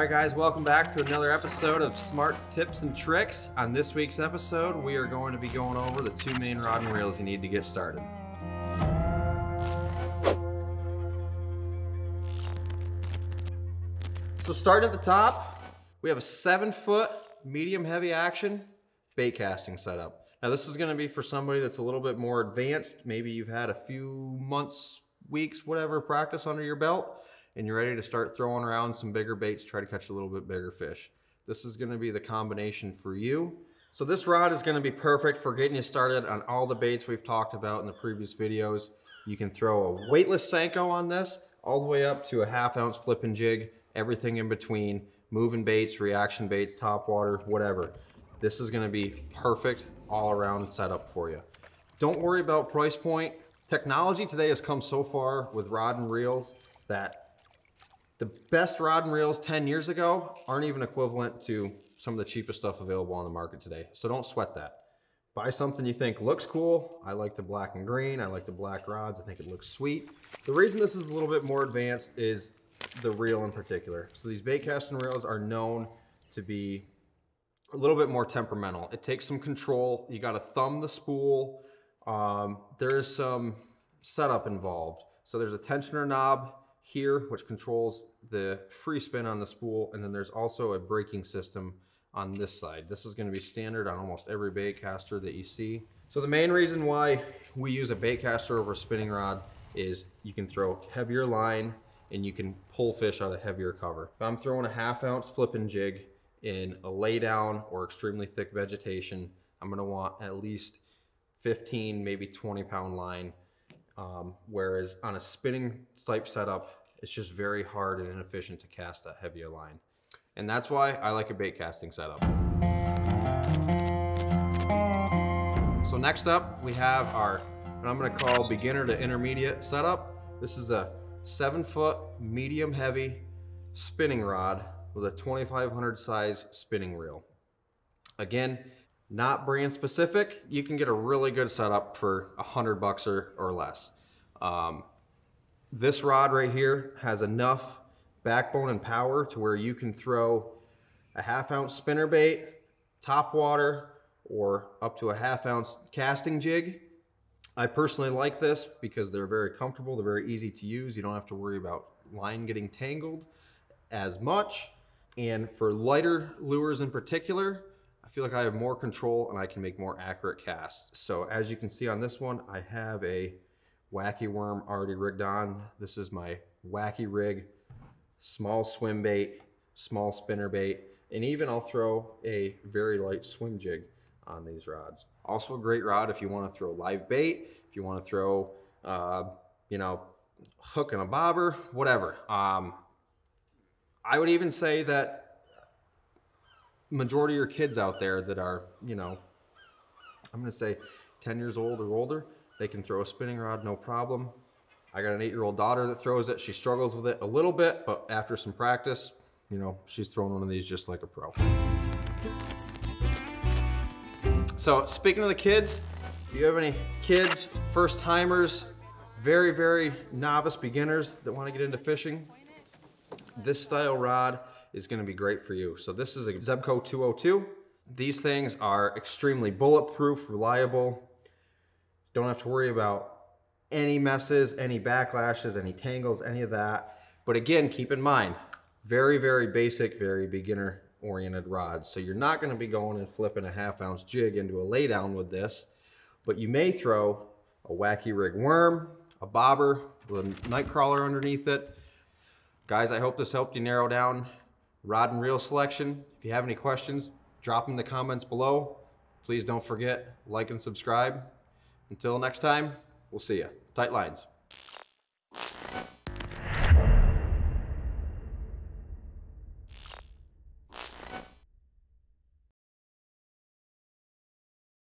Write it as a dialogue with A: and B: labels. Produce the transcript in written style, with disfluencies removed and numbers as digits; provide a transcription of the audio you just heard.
A: Alright guys, welcome back to another episode of Smart Tips and Tricks. On this week's episode, we are going to be going over the two main rod and reels you need to get started. So starting at the top, we have a 7-foot medium heavy action bait casting setup. Now this is going to be for somebody that's a little bit more advanced. Maybe you've had a few months, weeks, whatever practice under your belt, and you're ready to start throwing around some bigger baits, try to catch a little bit bigger fish. This is going to be the combination for you. So this rod is going to be perfect for getting you started on all the baits we've talked about in the previous videos. You can throw a weightless Senko on this, all the way up to a 1/2 ounce flipping jig, everything in between, moving baits, reaction baits, top water, whatever. This is going to be perfect all around setup for you. Don't worry about price point. Technology today has come so far with rod and reels that the best rod and reels 10 years ago aren't even equivalent to some of the cheapest stuff available on the market today. So don't sweat that. Buy something you think looks cool. I like the black and green. I like the black rods. I think it looks sweet. The reason this is a little bit more advanced is the reel in particular. So these bait casting reels are known to be a little bit more temperamental. It takes some control. You got to thumb the spool. There is some setup involved. So there's a tensioner knob here, which controls the free spin on the spool, and then there's also a braking system on this side. This is going to be standard on almost every bait caster that you see. So the main reason why we use a bait caster over a spinning rod is you can throw heavier line and you can pull fish out of heavier cover. If I'm throwing a 1/2 ounce flipping jig in a laydown or extremely thick vegetation, I'm going to want at least 15, maybe 20 pound line. Whereas on a spinning type setup, it's just very hard and inefficient to cast that heavier line. And that's why I like a bait casting setup. So next up, we have our, what I'm gonna call beginner to intermediate setup. This is a 7-foot medium heavy spinning rod with a 2500 size spinning reel. Again, not brand specific. You can get a really good setup for $100 or less. This rod right here has enough backbone and power to where you can throw a 1/2 ounce spinnerbait, top water, or up to a 1/2 ounce casting jig. I personally like this because they're very comfortable, they're very easy to use. You don't have to worry about line getting tangled as much. And for lighter lures in particular, I feel like I have more control and I can make more accurate casts. So as you can see on this one, I have a wacky worm already rigged on. This is my wacky rig, small swim bait, small spinner bait, and even I'll throw a very light swim jig on these rods. Also a great rod if you want to throw live bait, if you want to throw, you know, hook and a bobber, whatever. I would even say that majority of your kids out there that are, you know, I'm going to say 10 years old or older, they can throw a spinning rod, no problem. I got an 8-year-old daughter that throws it. She struggles with it a little bit, but after some practice, you know, she's throwing one of these just like a pro. So speaking of the kids, if you have any kids, first timers, very, very novice beginners that want to get into fishing, this style rod is going to be great for you. So this is a Zebco 202. These things are extremely bulletproof, reliable. Don't have to worry about any messes, any backlashes, any tangles, any of that. But again, keep in mind, very, very basic, very beginner oriented rods. So you're not going to be going and flipping a 1/2 ounce jig into a laydown with this, but you may throw a wacky rig worm, a bobber with a nightcrawler underneath it. Guys, I hope this helped you narrow down rod and reel selection. If you have any questions, drop them in the comments below. Please don't forget, like and subscribe. Until next time, we'll see you. Tight lines.